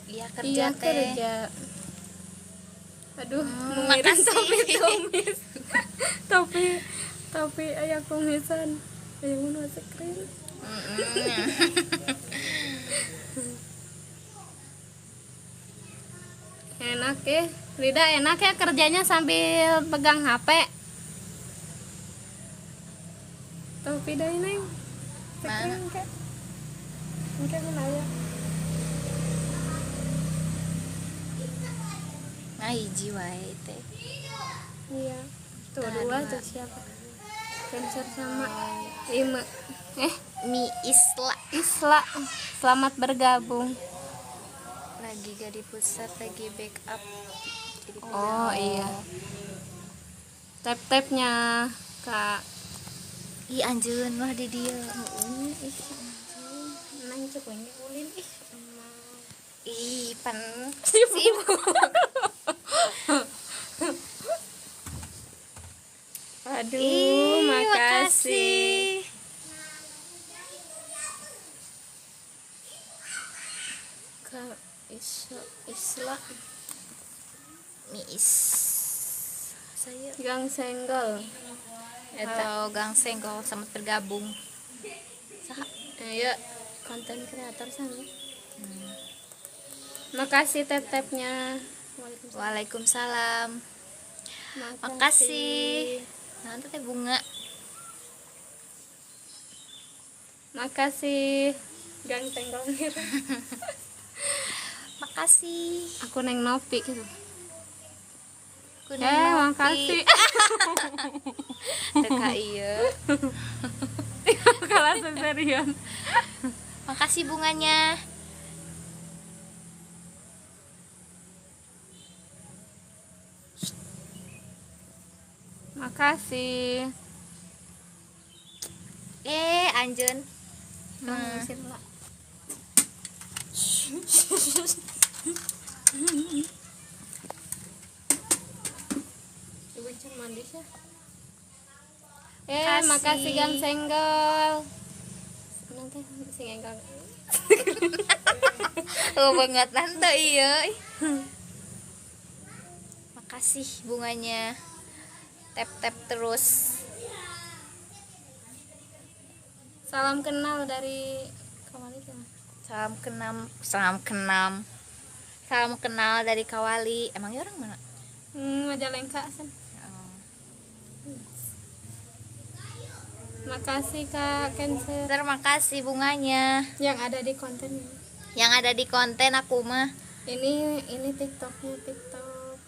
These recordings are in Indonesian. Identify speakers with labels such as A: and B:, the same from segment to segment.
A: Iya kerja
B: Iya
A: teh.
B: kerja. Aduh, mengirim
A: Makasih.
B: topi tumis. Topi aya kumisan. Aya mun screen. Enak ya, Rida enak ya kerjanya sambil pegang HP. Topi dari neng.
A: Mana?
B: Engke mun aya.
A: Nah hiji wae teh.
B: Iya. Tuh
A: Nah,
B: dua
A: dua.
B: tuh siapa? Cancer sama 5.
A: Mi
B: Isla, selamat bergabung.
A: lagi gak di pusat, lagi backup. Jadi
B: Oh iya. Tap-tapnya Kak.
A: Ih anjeun mah di dia.
B: Nang cokonya ulin ih.
A: Ih pan
B: Sibuk. Aduh,
A: Ih,
B: makasih. Kak Isla
A: Mi saya
B: Gang Senggol.
A: atau Gang Senggol selamat bergabung.
B: Ayo konten kreator sana. Makasih tap-tapnya.
A: Waalaikumsalam. Makasih. Nanti teh bunga.
B: Makasih Gang Senggol.
A: Makasih.
B: Aku neng Nopi gitu.
A: Kuning Nopi.
B: Makasih.
A: Teka iya.
B: Kalah seserian.
A: Makasih bunganya.
B: Makasih.
A: Anjeun.
B: Ngusir lah. Ibu cek mandi sih.
A: Makasih.
B: Makasih Gang Senggol. Nanti sing enggal.
A: Oh banget tante iya. Makasih bunganya. Tap-tap terus.
B: Salam kenal dari Kawali kan.
A: Salam kenal dari Kawali. Emangnya orang mana?
B: Majalengka san. Makasih Kak Cancer.
A: Terima kasih bunganya.
B: Yang ada di kontennya.
A: Yang ada di konten aku mah.
B: Ini TikToknya TikTok.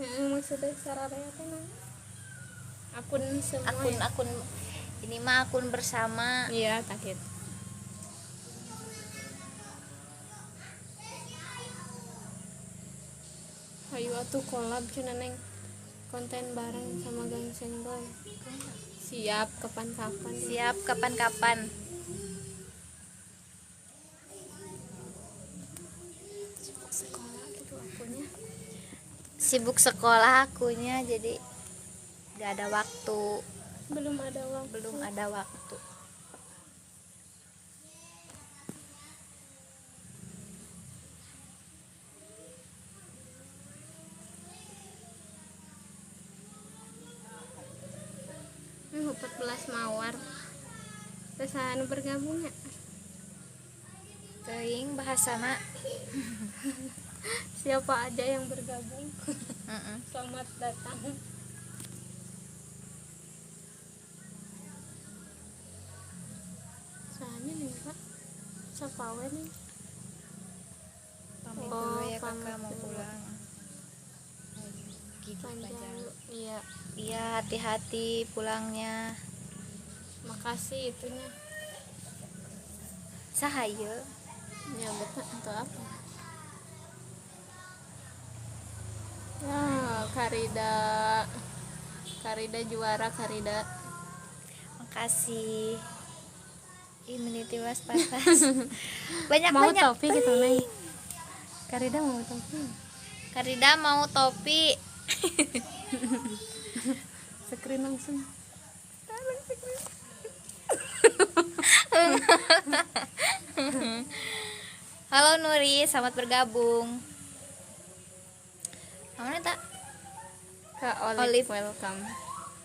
B: Maksudnya cara reaknya akun semua.
A: Akun ini mah akun bersama.
B: Iya, takut. Ayo atuh collab cenah neng. Konten bareng sama Gang Senggol. Siap kapan-kapan.
A: Siap kapan-kapan.
B: Sekolah gitu akunnya.
A: Sibuk sekolah akunya jadi gak ada waktu.
B: Belum ada waktu. Ini 14 mawar. Terus anu bergabungnya.
A: Teuing bahasana.
B: Siapa aja yang bergabung. Selamat datang. Soalnya nih Pak, sapawe nih.
A: Pamit
B: Oh,
A: dulu ya
B: pamit
A: kakak mau
B: dulu.
A: pulang. Gigi
B: Panjang.
A: panjang.
B: Iya,
A: Iya hati-hati pulangnya.
B: makasih itunya.
A: Sahaya.
B: Ya betul untuk apa? Ya, Karida juara Karida.
A: Makasih. Ih meniti was patas. Banyak
B: Mau
A: banyak.
B: topi gitu nih. Karida mau topi.
A: Karida mau topi.
B: Screen langsung.
A: Halo Nuri, selamat bergabung. Mana tak?
B: Kak
A: Olive.
B: Olive, welcome.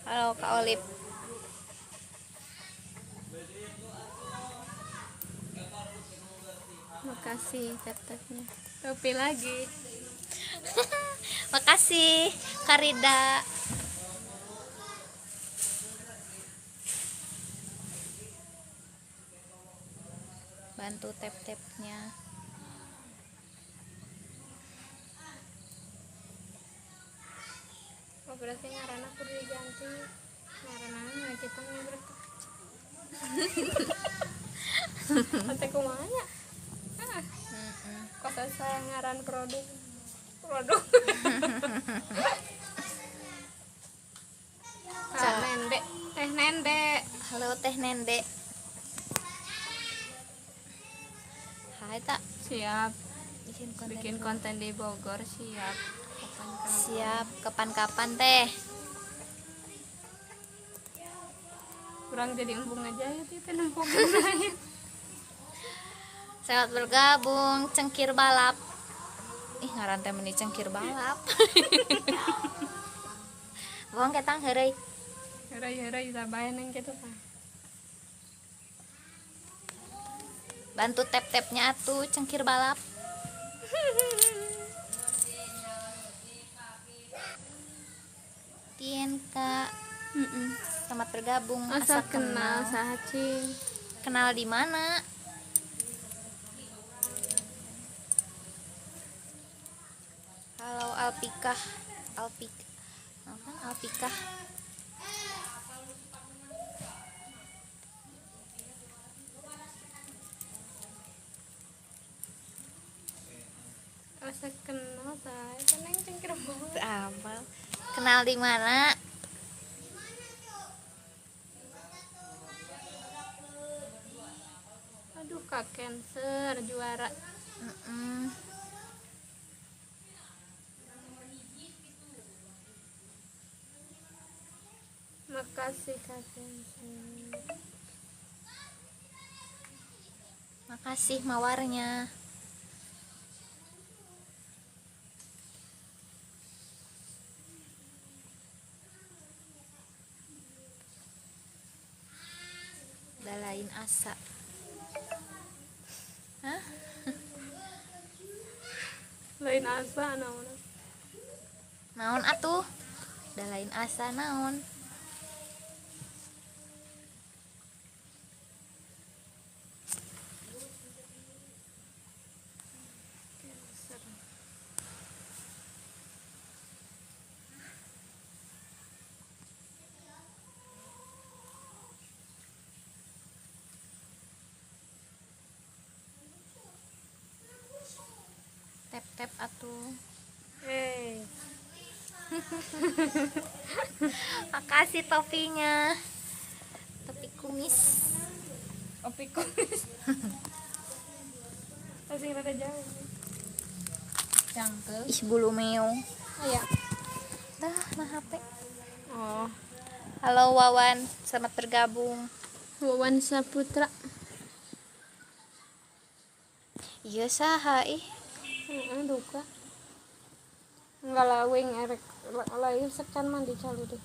A: Halo Kak Olip.
B: Makasih tetapnya. Topi lagi.
A: Makasih Karida. Bantu tap-tapnya.
B: Oh berarti ngaran aku diganti. Ngaran kita ngobrol. Ate kumanya. Kok saya ngaran produk. Kak Nende, Teh Nende.
A: Halo Teh Nende. Hai tak.
B: Siap.
A: Bikin
B: Bikin konten di Bogor siap. Kapan-kapan.
A: Siap. Kapan-kapan Teh?
B: Kurang jadi embung aja ya itu nempung lain.
A: Selamat bergabung cengkir balap. Ih ngaran teh meni cengkir balap. Buang ketang heureuy.
B: Heureuy sabae neng kitu tah.
A: Bantu tap-tapnya atuh cengkir balap. Tien Kak. Selamat bergabung.
B: Asa kenal sahacing.
A: Kenal di mana? Halo Alpikah. Alpikah.
B: Asa kenal saya neng cengkir balap.
A: Apa? Kenal di mana?
B: Aduh Kak Cancer juara. Makasih Kak Cancer.
A: Makasih mawarnya. Dalain asa. Hah?
B: Lain asa naon.
A: Naon atuh? Dalain asa naon? Tap-tap atuh. Makasih topinya. Topi kumis.
B: Opi kumis. Masih rada jauh. Cangkel.
A: Ih bulu meong.
B: Aya.
A: Dah nah HP.
B: Oh,
A: Halo Wawan, selamat bergabung.
B: Wawan Saputra.
A: Iya saha ih.
B: Duka. Enggak lawing erek lahir sekan mandi calu deh.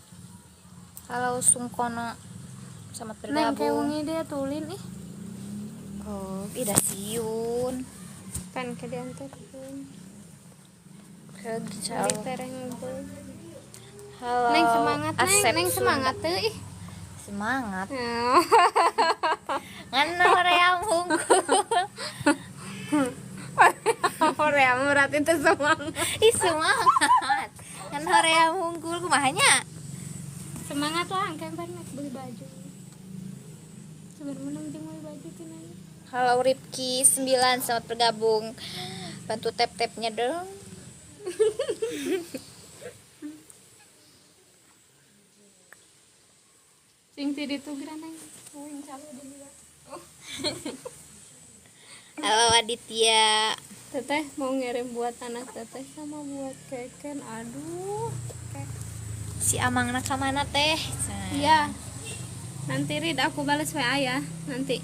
A: Halo Sungkono, selamat
B: Neng
A: bergabung.
B: keungi dia tulin ih.
A: Oh, ida siun.
B: Kan ke diantarkeun.
A: Kegical.
B: Di tereng boy.
A: Halo.
B: Neng semangat
A: Asep
B: neng
A: Sunda.
B: semangat teh ih.
A: Semangat. Ngan hoream hungkul.
B: Korea berarti itu semangat.
A: Ih semangat. Ngan hoream hungkul kumahanya?
B: Semangat lah angkat banget beli baju. Sebenarnya menang jeung beli baju tuh neng.
A: Halo Ripki 9, selamat bergabung. Bantu tap-tapnya dong.
B: Sing ti ditu geura neng. Wing calu dulu.
A: Halo Aditya.
B: Teteh mau ngirim buat anak teteh sama buat keken. Aduh.
A: Si Amangna ka mana teh?
B: Iya. Nanti Rid aku balas WA ya. Nanti.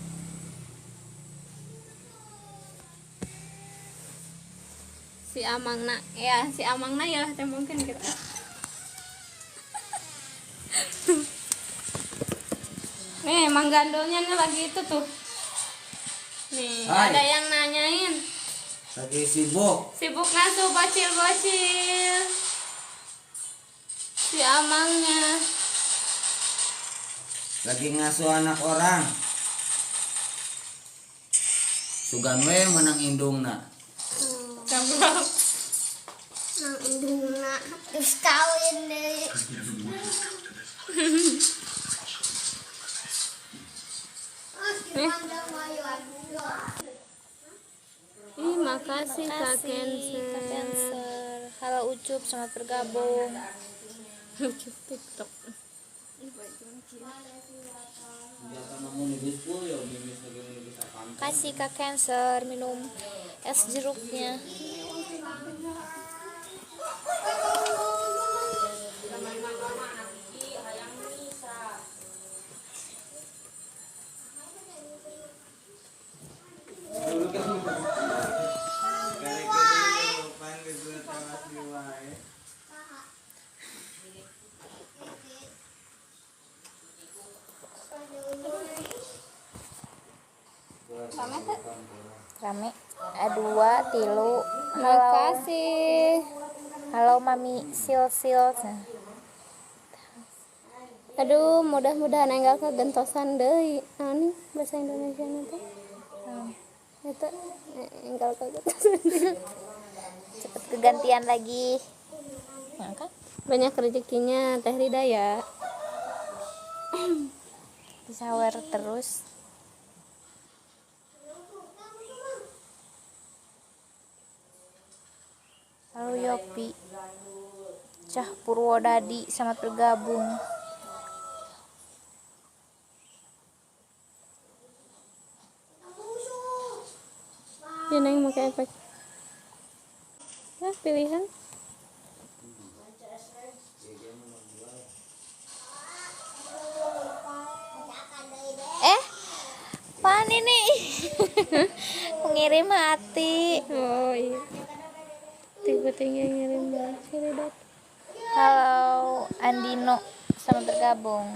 B: si Amangna ya, si Amangna ya teh mungkin gitu. Nih, Mang Gandolnya nih lagi itu tuh. Nih,
C: Hai.
B: ada yang nanyain.
C: Lagi sibuk.
B: Sibuk ngasuh bocil-bocil. Si Amangnya.
C: Lagi ngasuh anak orang. Sugan we menang indungna.
B: Gampang.
A: Nang indungna terus kawin deh.
B: Ih, makasih Kak
A: Makasih, Kak
B: Cancer.
A: Cancer. Halo Ucup, selamat bergabung.
B: Ucup TikTok.
A: Kasih Kak Cancer minum es jeruknya. Rame. Dua, tilu. Halo.
B: Makasih.
A: Halo Mami Sil.
B: Aduh, mudah-mudahan enggak kegentosan deui. Nih bahasa Indonesia nanti. Eta enggak kegentosan deui.
A: Cepet kegantian lagi. Nah, kan?
B: Banyak rezekinya Teh Rida ya.
A: Disawer terus. Halo Yopi. Cah Purwodadi, selamat bergabung.
B: Ya neng pakai efek. Ya pilihan.
A: Apaan ini? Pengirim hati.
B: Oh iya. Tiba-tiba ngirim banget sih Rida.
A: Halo Andino, selamat bergabung.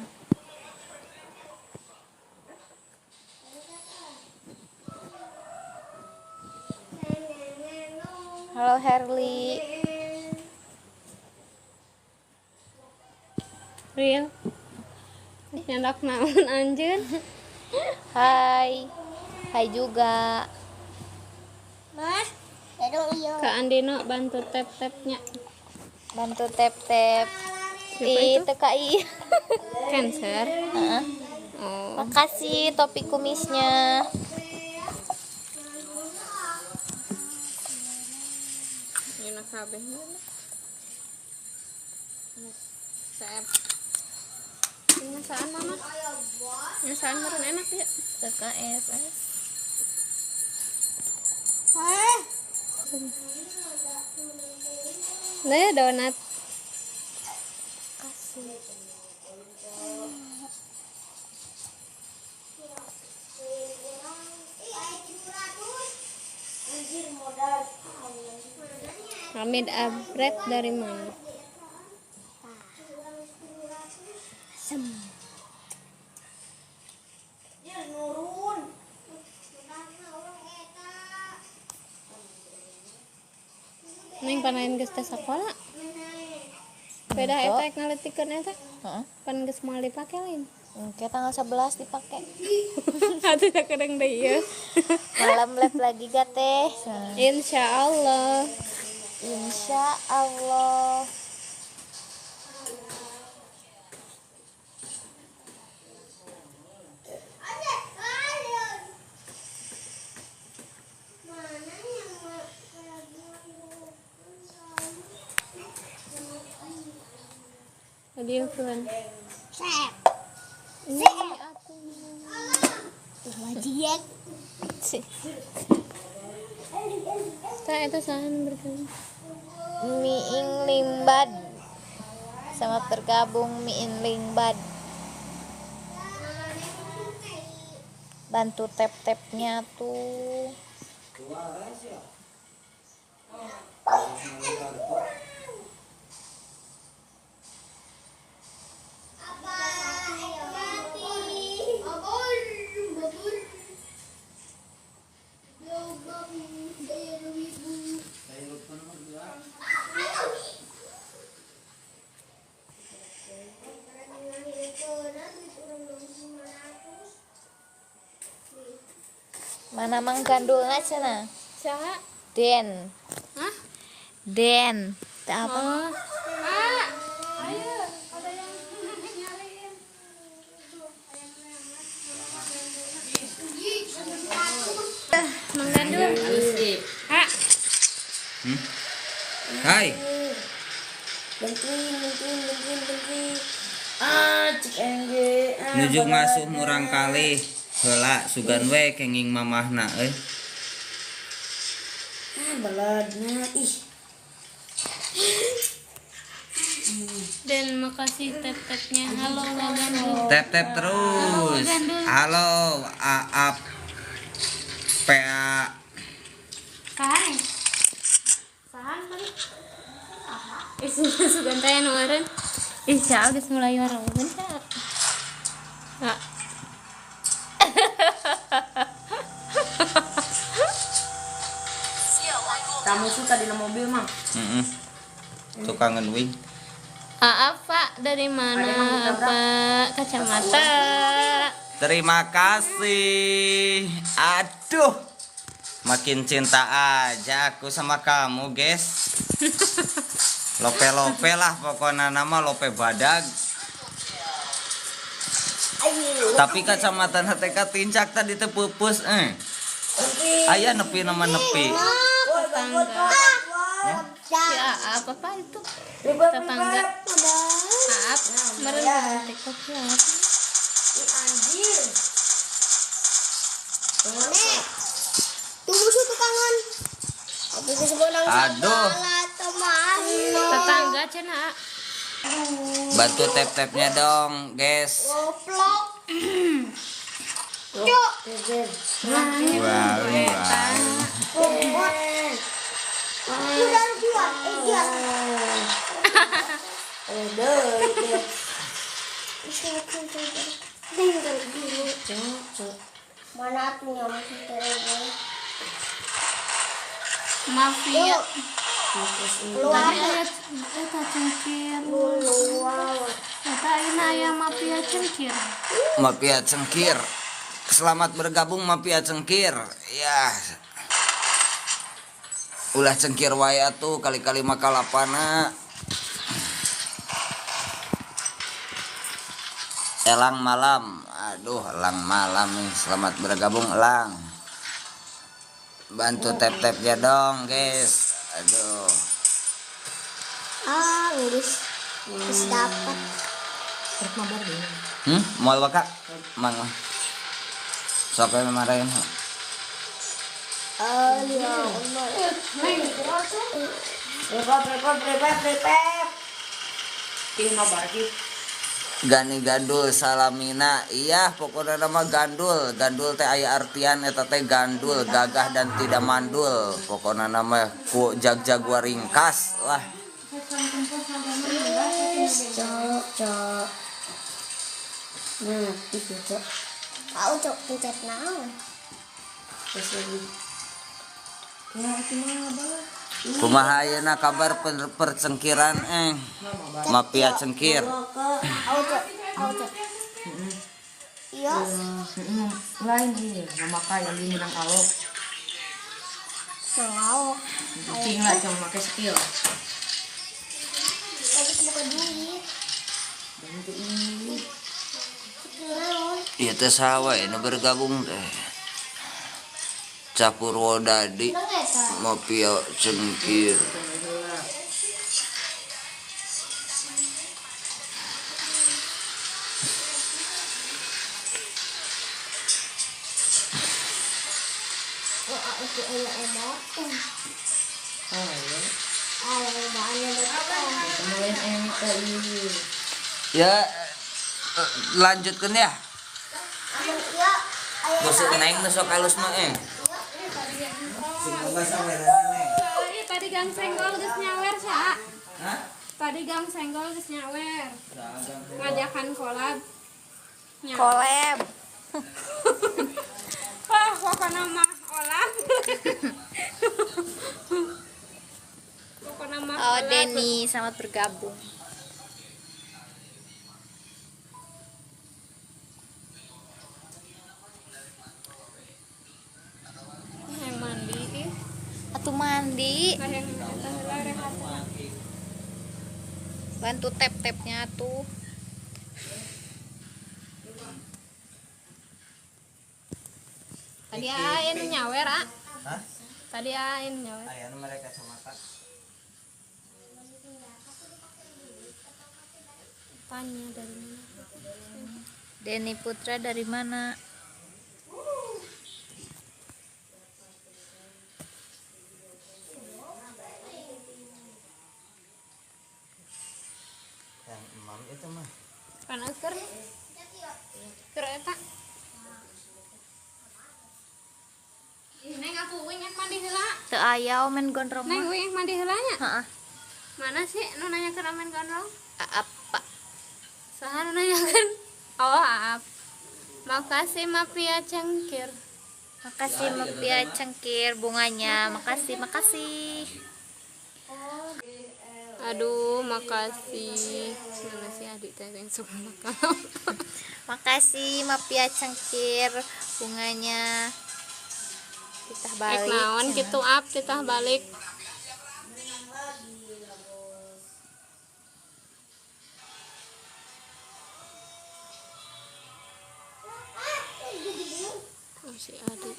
A: Halo Herli.
B: Real. Nyendak naon anjeun.
A: Hai. Hai juga.
B: Kak Andino bantu tap-tapnya.
A: Bantu tap-tap.
B: Siapa itu?
A: Itu KI.
B: Cancer.
A: Heeh.
B: Oh.
A: Makasih topi kumisnya.
B: Enak kabeh. Sep. Nyasaan mama. Nyasaan meren enak ya.
A: TKS.
B: Nah ya donat.
A: Kasih.
B: Hamid Abret dari mana? Neng panain geus teh sakola. Beda
A: Enggak.
B: eta ngaletikeun eta.
A: Heeh.
B: Pan geus moal dipake lain.
A: Oke, tanggal 11 dipakai.
B: Atuh kadang deui ieu.
A: Malam lab lagi ga teh?
B: Insyaallah.
A: Insya Allah.
B: Dia kan. Tah eta sahan berkali.
A: Miing Limbad, selamat bergabung Miing Limbad. Bantu tap-tapnya tuh. Mana mang gandulna cenah?
B: Saha?
A: Den.
B: Hah?
A: Den. Teu apa?
B: Oh. Ayo, ada yang nyariin. Mang Gandul. Ha?
C: Hai. Nuju ngasuh murang kali heula sugan we kenging mamahna euy.
D: Baladna ih.
B: Dan makasih tep-tepnya. Halo Mang Gandul.
C: Tep-tep terus. Halo, Aap. PA.
B: Sahan? Sahan kali. Sugan teh nu eureun. Sia geus mulai warung bentar. Ha.
D: Kamu suka di mobil mah?
C: Tukang ngeduing.
B: Apa dari mana Pak? Kacamata.
C: Terima kasih. Aduh. Makin cinta aja aku sama kamu, guys. Lope-lope lah pokoknya nama lope badag. Tapi kacamata teka tincak tadi teu pupus Aya nepi nama nepi.
B: Ya, apa itu? Tetangga. Maaf, meren TikTok ya.
D: Anjir. Tunggu situ kangen. Aku kesebelang
C: Aduh.
B: Tetangga cenah.
C: Bantu tap-tapnya dong, guys.
D: Goblok. Cuk.
C: Wow.
D: Udah buat iya. Mana punya masih terus.
B: Mafia.
D: Keluar.
B: Eta cengkir.
D: Wow.
B: Eta ayeuna aya mafia cengkir.
C: Mafia Cengkir. Selamat bergabung Mafia Cengkir. Ya. Ulah cengkir wae atuh kali-kali makalapana. Elang malam. Aduh, elang malam nih. Selamat bergabung elang. Bantu tap-tapnya dong, guys. Aduh.
D: Ngurus dapat.
C: Mau bakak? Mang. Sok we marahin.
D: Ya Allah.
C: Gani gandul salamina. Iya pokoknya nama gandul. Gandul teh aya artian eta teh gandul, gagah dan tidak mandul. Pokoknya nama ku jag-jaguar ringkas lah.
D: Cok. Nah, itu cok. Aku cok pencet naon. Terus lagi. Ya,
C: Kumaha ayeuna kabar percengkiran Mafia Cengkir.
D: Aku cok. Iya.
E: Lain ini memakai yang di Minangkabau.
D: Nangau.
E: Cing lah cuma pakai skill.
D: Tapi bukan duit. Naon?
C: Ieu teh saha we nu bergabung teh. Capurwodadi Mafia Cengkir. Ya lanjutkeun ya. Boseu naik nu sok halus mah
B: Tadi gang senggol geus nyawer sa.
C: Hah?
B: Tadi gang senggol geus nyawer. Ngajakan kolab. Nya.
A: Collab.
B: Wah, pokoknya mah olah. Pokoknya mah
A: Oh,
B: olah.
A: Denny, selamat bergabung.
B: Yang mandi ih.
A: Atuh mandi.
B: Yang rehat.
A: Bantu tap-tapnya tuh.
B: Tadi ain nyawer, ah.
C: Hah?
B: Tadi ain nyawer.
C: Aya mereka kacamata.
B: Tanya dari mana?
A: Denny Putra dari mana?
C: Yang imam itu mah.
B: Karena kereta. Neng aku winyak mandi heula.
A: Teu aya omen gondrong
B: Neng
A: mah.
B: winyak mandi heula nya.
A: Heeh.
B: Mana sih nu nanyakeun amen gondrong?
A: Apa?
B: Saha nu nanyakeun? Oh, Aap. Makasih Mafia Cengkir.
A: Makasih Mafia Cengkir bunganya. Makasih.
B: Aduh, makasih. Mana sih adik teh yang suka makan?
A: Makasih Mafia Cengkir bunganya. Kita balik.
B: Naon
A: cenah.
B: gitu Aap kita balik. Oh, si adik.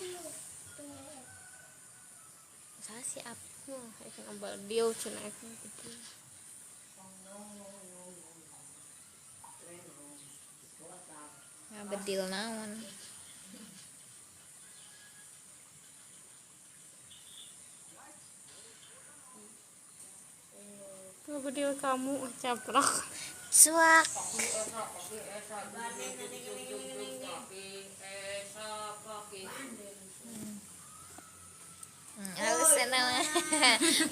A: Saha sih Ap?
B: Wah, ikan abal dieu cenah ikan gitu.
A: Ngabedil naon?
B: Ngabedil kamu caprok.
A: Suak. Halus senang.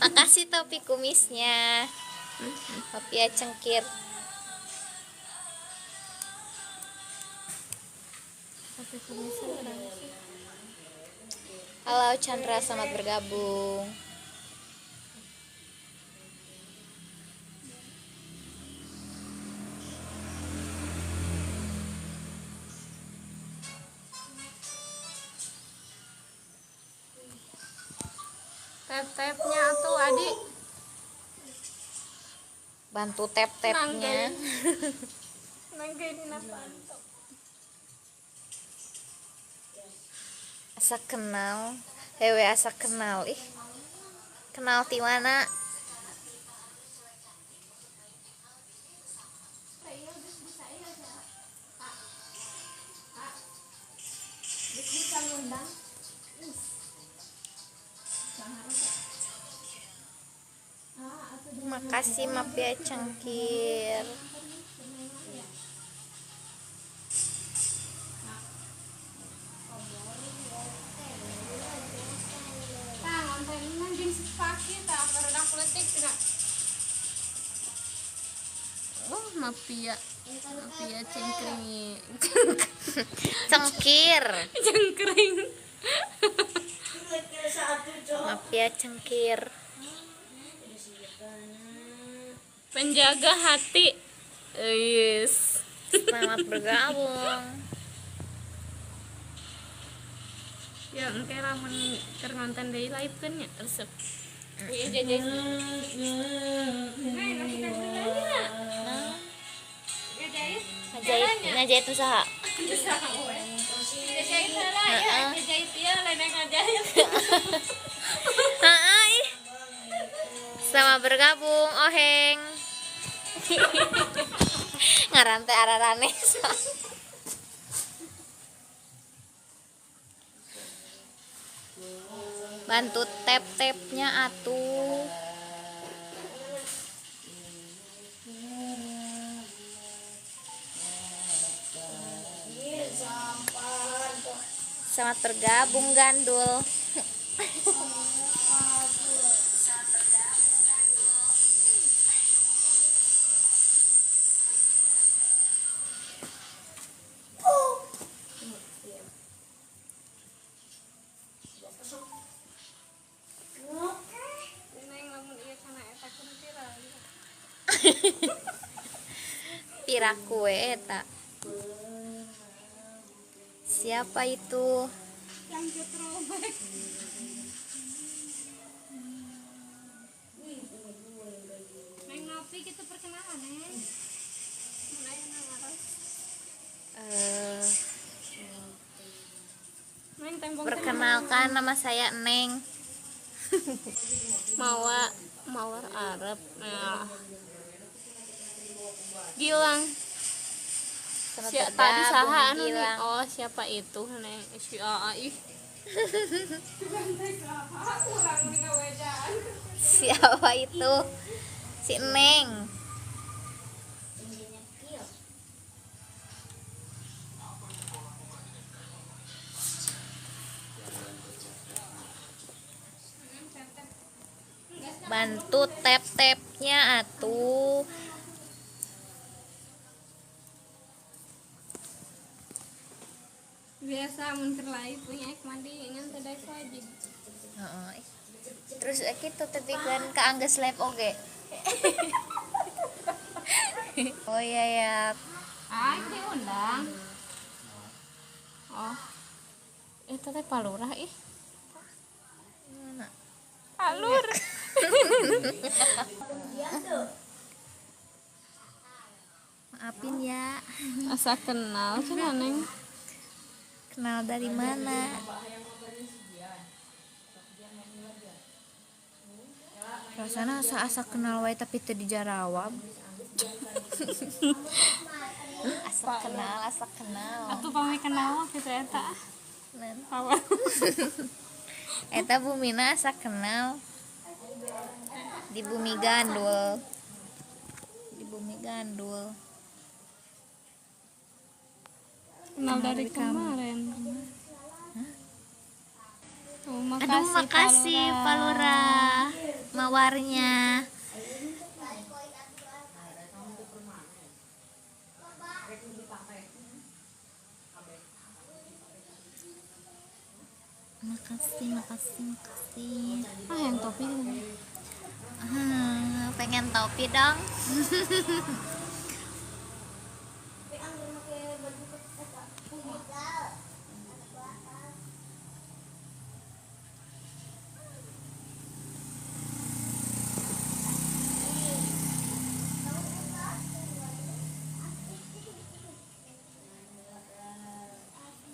A: Makasih topi kumisnya. Mafia Cengkir.
B: Tapi kumisnya keren.
A: Halo Chandra, selamat bergabung.
B: Tap-tapnya tuh adik.
A: Bantu tap-tapnya.
B: Nangkeun panto.
A: Asa kenal. Hewe asa kenal ih. Kenal ti mana? Makasih Mafia Cengkir.
B: Tah, ngonten mah jenis paki tah karena kletik tidak. Oh, Mafia cengkring.
A: Cengkir.
B: Cengkring.
A: Mafia Cengkir.
B: Penjaga hati. Yes.
A: Selamat bergabung.
B: Ya, engke lamun keur ngonten deui live kan nya resep. Iya jajai.
A: Ngajahit usaha.
B: Ngajahit heula ya, ngajahit ieu lain ngajahit.
A: Hai. Selamat bergabung, Oheng. Ngarante ararane. Bantu tap-tapnya atuh. Selamat bergabung Gandul. diraku eta. Siapa itu?
B: Neng ngopi gitu perkenalan, Neng. Neng tembong
A: Perkenalkan, nama saya Neng.
B: Mawar Arab. Nah. Gilang. Tadi saha anu nih?
A: Gilang.
B: Oh, siapa itu, Neng? Si Aa ih.
A: Siapa itu? Si Neng. Bantu tap-tapnya atuh.
B: Biasa mun keur live punya ek mandi ngan teh daek wajib.
A: Heeh. Terus kitu tapi kan kaanggeus live oge. Oh iya ya.
B: Ah, diundang. Oh. Itu teh palurah ih.
A: Mana?
B: Palur.
A: Maafin ya.
B: Asa kenal cenah Neng.
A: Kenal dari mana? Rasanya asa kenal wae tapi teu dijarawab. asa kenal.
B: Atuh pami kenal kitu eta.
A: Nan.
B: Awal.
A: Eta bumina asa kenal. Di bumi gandul.
B: Kenal dari kemarin. Oh,
A: Aduh makasih Palura mawarnya. Makasih.
B: Ah, yang topi.
A: Pengen topi dong.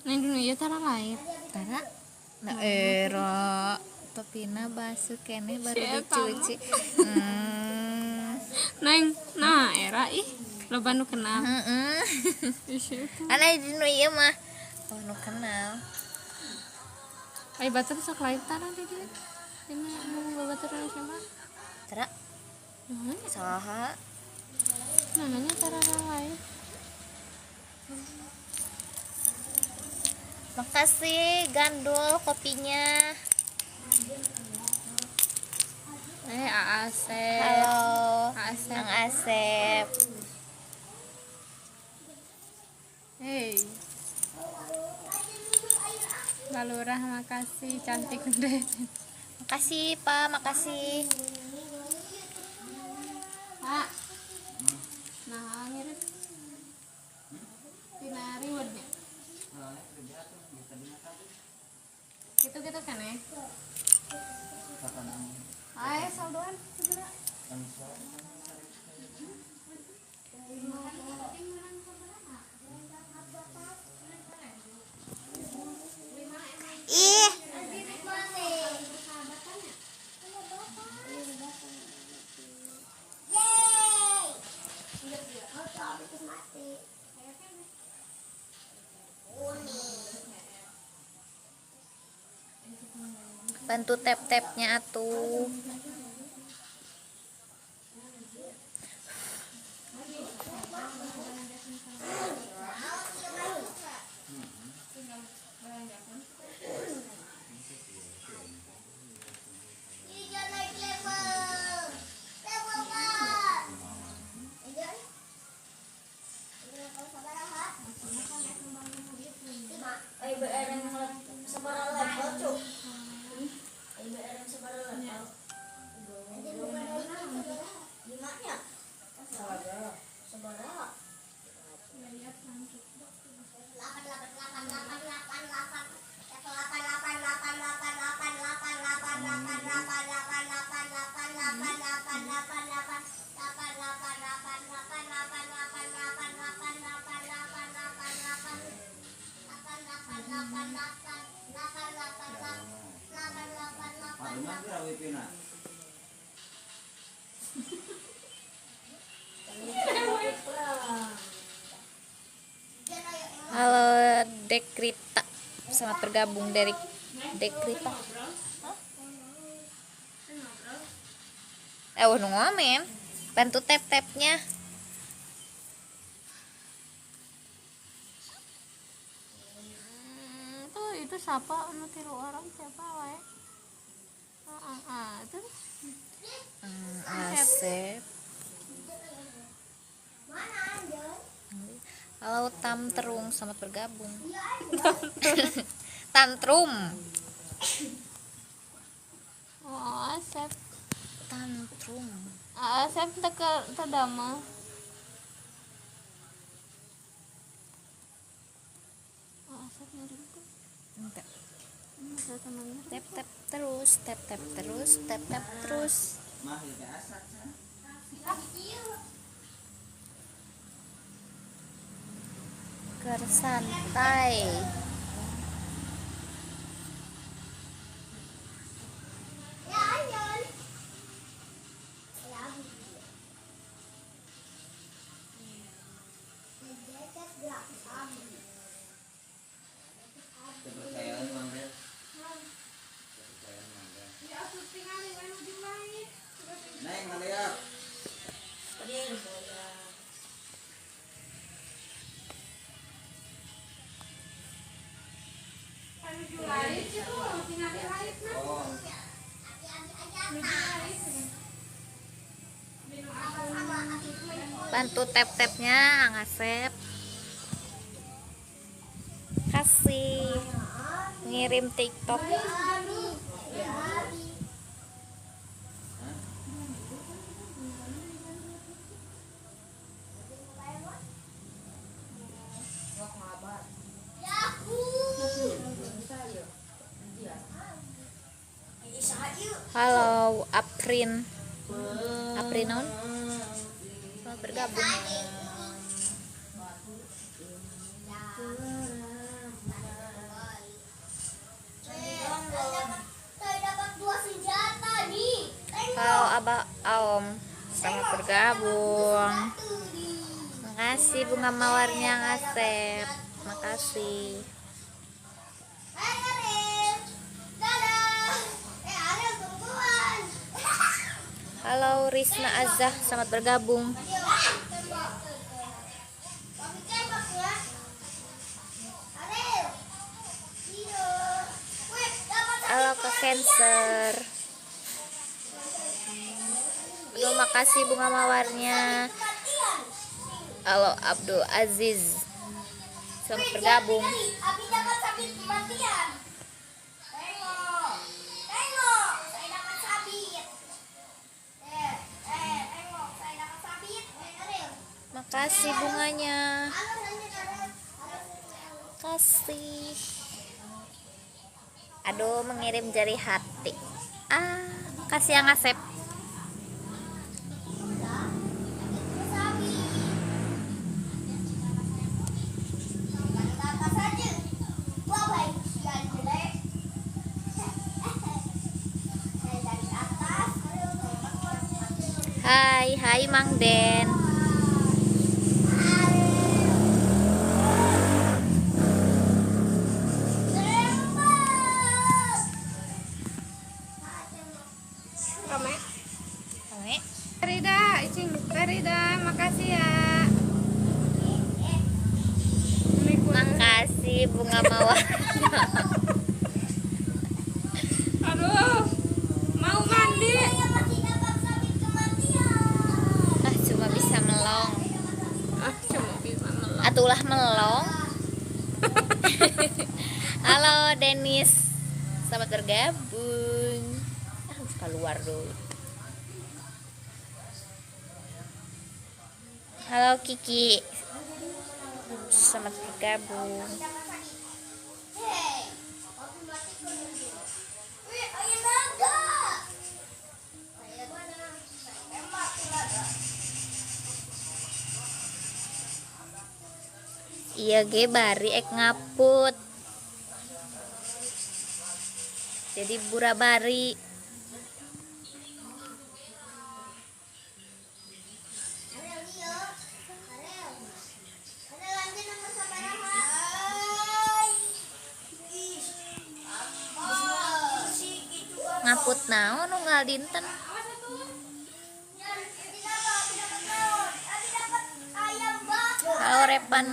B: Neng dulu ya tara live.
A: Tara nah era topina basuh kene baru dicuci.
B: Neng, nah era ih loba nu kenal.
A: Heeh.
B: Ih, itu.
A: Ana di nu ieu mah. Oh nu kenal.
B: Ai batur sok live tara di dieu. Ini nu batur SMA.
A: Tara saha?
B: Namanya tara live.
A: Makasih Gandul kopinya.
B: Asep.
A: Halo.
B: Asep.
A: Kang Asep.
B: Hey. Balurah makasih cantik gede.
A: Makasih Pak, makasih.
B: Pak. Nah, ngirit. Tina rewardnya. Gitu kan ya? Hai, saldoan segera.
A: Ih, bantu tap-tapnya atuh. Halo Dekrita, selamat bergabung dari Dekrita. Nu ngomen, bantu tap-tapnya.
B: Tuh itu siapa? Anu tiru orang siapa wae? Itu
A: Asep. Halo Tamtrung, selamat bergabung. Tantrum.
B: Asep.
A: Tantrum.
B: Asep terdama. Asep ngirim ke
A: Enggak.
B: ada temannya.
A: Tap tap terus, tap tap terus, tap tap terus. Ker santai. Bantu tap-tapnya Angasep. Kasih ngirim TikTok. Halo Aprin. Aprinon. Selamat bergabung. Halo Abah Aom. Selamat bergabung. Makasih bunga mawarnya Ngasep. Makasih. Halo Risna Azah, selamat bergabung. Halo ke Cancer. Aduh, makasih bunga mawarnya. Halo Abdul Aziz, selamat bergabung. Makasih bunganya. Kasih. Aduh, mengirim jari hati. Kasih yang Ngasep. Hai Mang Den.
B: Rame.
A: Rame.
B: Farida, Icing. Farida, makasih ya.
A: Makasih bunga mawar.
B: Aduh, mau mandi.
A: Cuma bisa melong.
B: Cuma bisa melong.
A: Atulah melong. Halo Denis, selamat bergabung. Harus keluar dulu. Halo Kiki, selamat bergabung. Iya ge bari ek ngaput. Jadi bura bari. ngaput naon unggal dinten. Kalau repan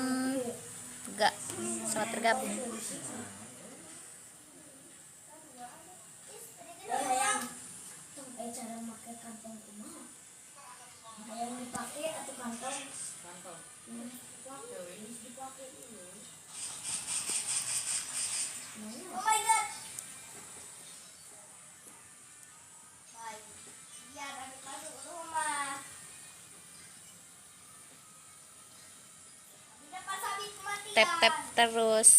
A: enggak sholat tergabung. Tap-tap terus.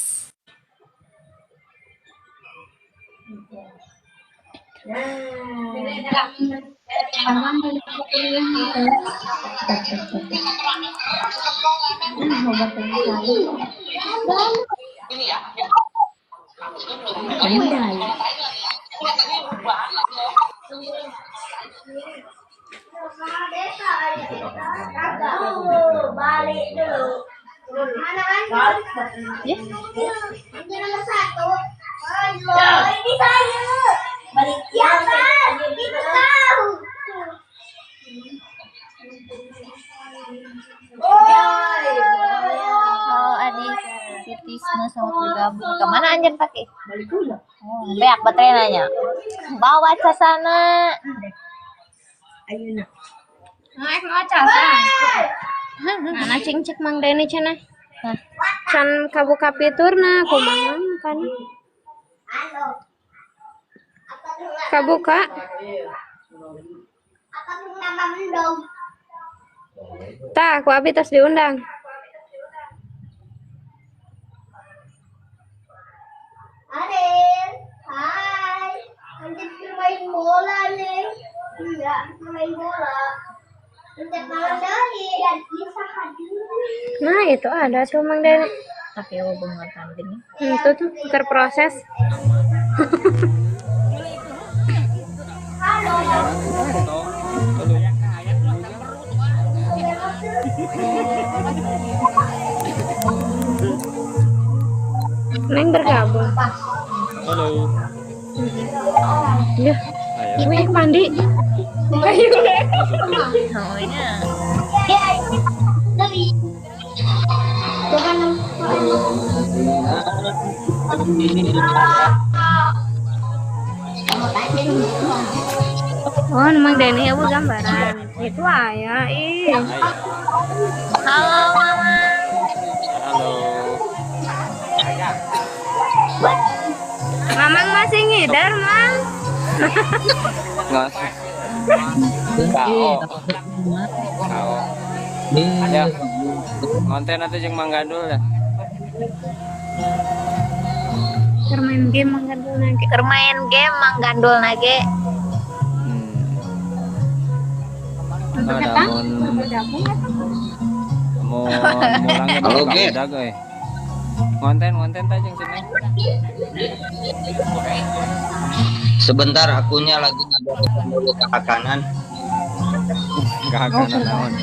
D: Balik dulu. Mana kan? Ya. Ini nomor 1. Ayo, ini saya. Balik ya kan? Itu tahu.
A: Oh, adik Sutisna sama tergabung. Kemana anjir pakai? Balik dulu. Oh, beak baterai nanya. Bawa ke sana.
B: Ayo nak. Naik ngacasan. Nah, cek Mang Deni cenah. Can kabuka piturna kumaha kan. Kabuka.
D: Apa tuh nama mendong?
B: Tah, ku abi tos diundang.
D: Adel, hai. Lanjut main bola nih. Iya, main bola. Lanjut malam dari dan bisa hadir.
B: Nah, itu ada tuh Mang Deni.
A: Pakai hubungan tanding.
B: Itu tuh terproses. Neng bergabung.
C: Halo.
B: Ya. Ibu yang mandi. Ayo.
A: Namanya.
D: Dari. Bukan.
B: Oh, Mang Deni ya gambaran. Itu ayah, ih.
A: Halo, Mama.
C: Halo.
B: Mamang masih ngidar, Mang.
C: Nggak. Kao. Kao. Ya. Konten atau jeung Mang Gandul dah.
B: Keur main game Mang Gandul nage.
A: Keur main game Mang Gandul nage.
C: Ada mau mulangnya baru dag konten teh jeung sini.
F: Sebentar akunya lagi ngadopin dulu ke kanan.
C: Ke kanan naon.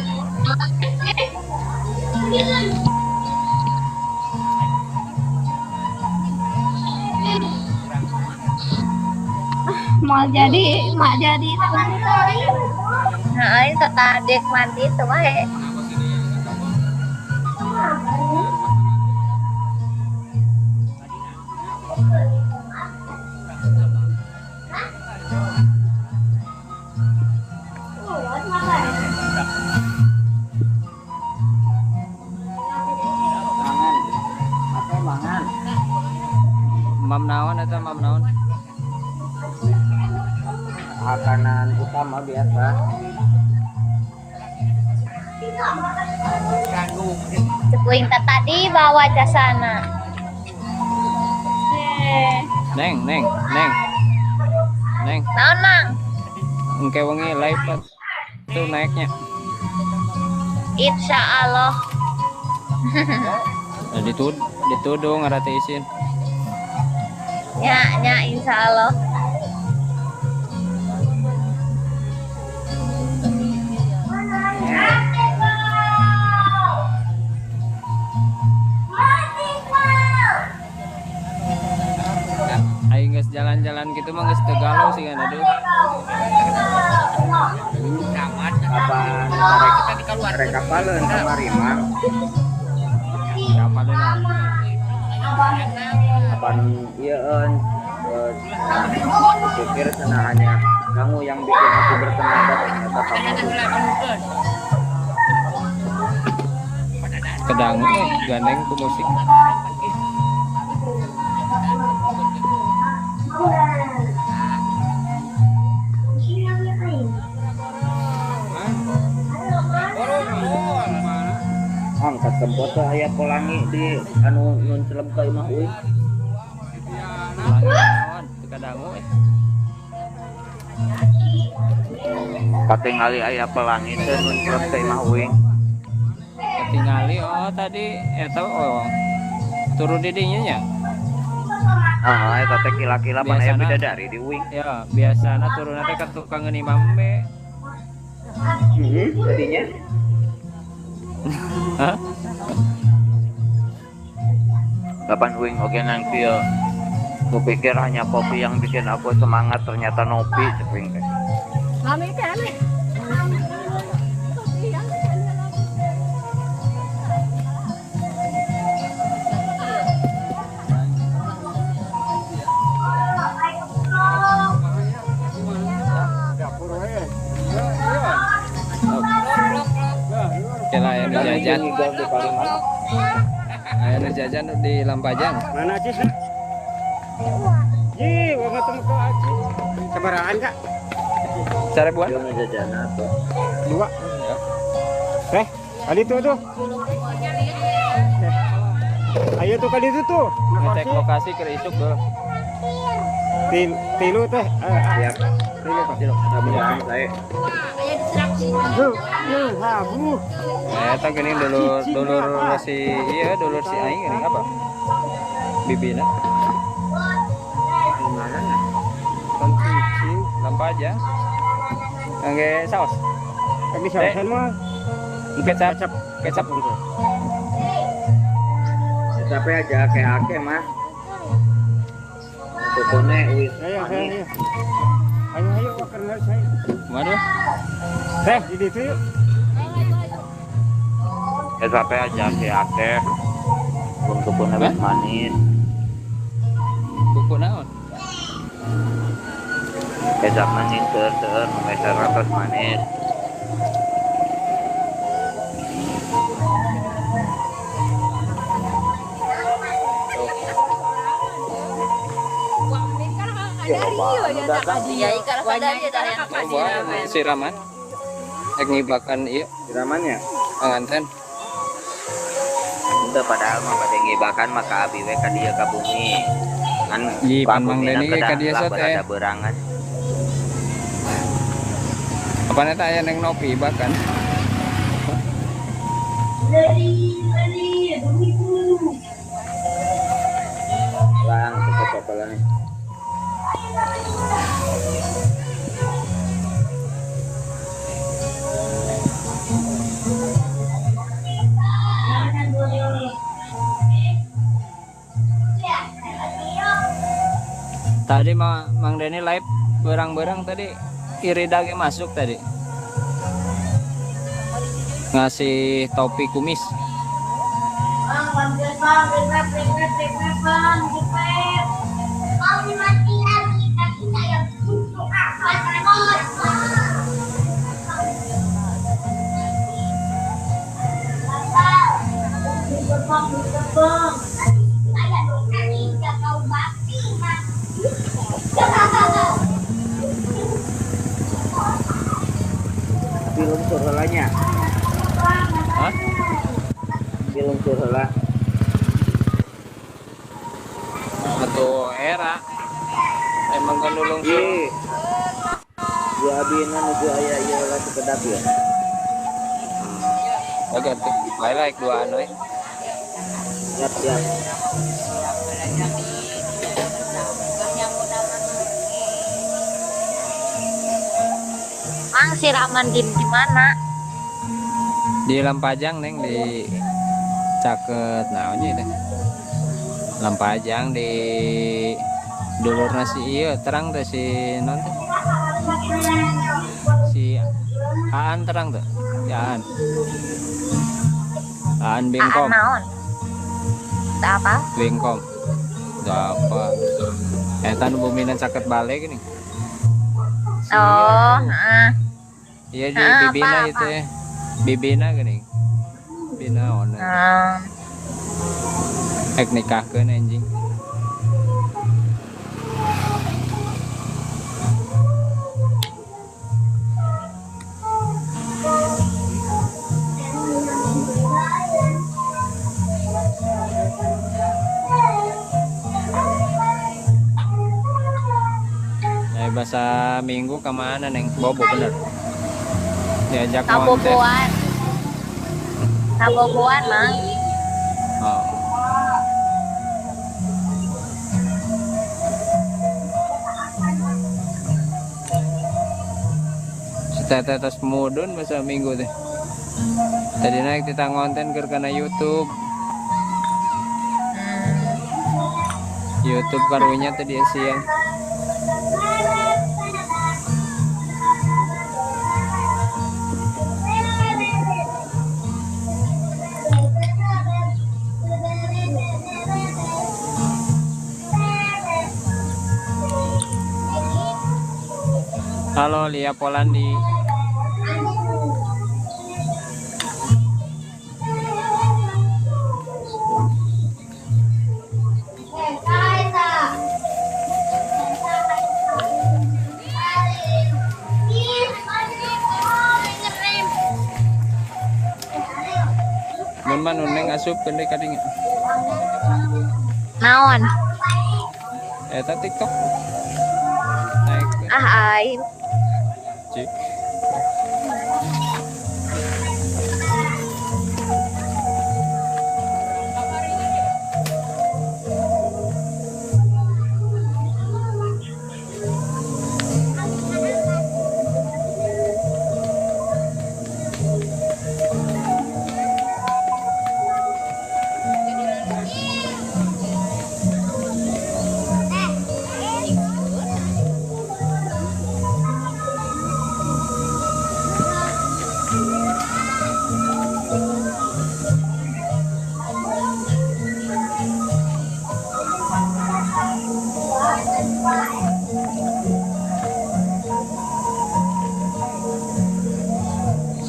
B: Mak jadi
A: Nah, ini kata adik mandi tuh wae.
C: Mam naon eta mam naon? Makanan utama biasa.
A: Cepuing tadi bawa ke sana.
C: Neng.
A: Naon, Mang?
C: Engke wengi live tuh naiknya.
A: Insya Allah.
C: Nah, dituduh ngarati isin.
A: Ya, insya Allah.
C: Aing geus
G: jalan-jalan gitu mah geus teu galau sih kan aduh.
C: Kapan rek kapaleun kamari mah.
G: Kapaleun.
C: Kapan ieun pikir sana hanya kamu yang bikin aku bertenaga, ternyata kamu
G: Kedangu gandeng ku musik.
C: angkat tempot teh aya pelangi di anu nun celeb ka imah uing.
G: Pelangi naon teu kadangu
C: Katingali aya pelangi teh nun celeb ka imah uing.
G: Ketingali tadi eta turu di dinya nya.
C: Eta teh kila-kila pan aya
G: Biasana-
C: bidadari di uing.
G: Ya, biasana turunna teh ka tukang ngeunim be.
C: Tadinya
G: Hah?
C: kapan uing oge nang kieu. Kupikir hanya kopi yang bikin aku semangat, ternyata nopi ceping teh.
G: Kela aya nu jajan.
C: Ngigau di Palimanan.
G: Aya nu jajan di Lampajang.
H: Mana Acis? Ji, gua ketemu ke Acis. Sebaraan kak?
G: Carebuan?
C: Ieu nu jajana tuh.
H: 2. Kali itu tuh. Ayo tuh kali itu tuh.
G: Ngecek lokasi ke isuk dulu.
H: Tilu teh.
C: Siap.
H: Tilu kak.
C: Sabar saya.
H: Habu.
G: Eta geuning dulur si iya dulur si aing geuning apa? Bibina.
C: Gimana nya?
G: Kucing Lampajang. Angge saos.
H: Tapi saosan mah
G: Kecap. Kecap.
C: Capek aja ake mah. Pokoknya wis
H: ayo.
C: manis.
H: Ayo karena saya.
G: Waduh.
H: Di situ yuk.
C: Capek aja ake. Pokoknya wis manis.
G: Buku naon?
C: Kecap manis seueur meser atas manis.
G: Siraman. Ek ngibakan ieu
C: Siramannya?
G: panganten.
C: Udah padahal mah pada ngibakan maka abi we ka dieu ka bumi. Kan
G: Ji, pan Mang
C: pabumina
G: Deni ge ka dieu
C: kedah
G: sot,
C: berada berangan.
G: Apaan eta aya neng nopi ibakan?
C: Lang cepet apa lang.
G: Tadi Mang Deni live berang-berang tadi Irida ge masuk tadi. Ngasih topi kumis.
C: Film surhelanya.
G: Hah?
C: Film surhela.
G: Betul era. Emang kan dulung
C: Ye. Dua abina nuju aya ieu lah sekedap ya.
G: Oke tuh. Bae like dua anu.
C: Siap siap.
A: Mang siraman di mana?
G: Di Lampajang neng di Caket naonnya teh. Lampajang di dulur nasi iya terang tuh si non teh. Si Aan terang tuh. Si Aan. Aan Bengkom.
A: naon? Tak apa?
G: Bengkom. Udah apa? Tan buminan sakit balik gini.
A: Oh,
G: Iya di
A: Ah,
G: Bibina
A: apa,
G: itu ya. Bibina gini. Bibina on. Ek nikahkeun anjing. Bahasa Minggu kemana neng? Bobo bener. Diajak konten.
A: Kaboboan. Kaboboan, Mang.
G: Oh. Tete tos mudun bahasa Minggu teh. Tadi naik kita konten karena YouTube. YouTube karunya tadi siang. Halo Lia Polandi. Mun man neng asup kendai kading.
A: Naon?
G: Eta TikTok. Naik.
A: Aing.
G: Cik.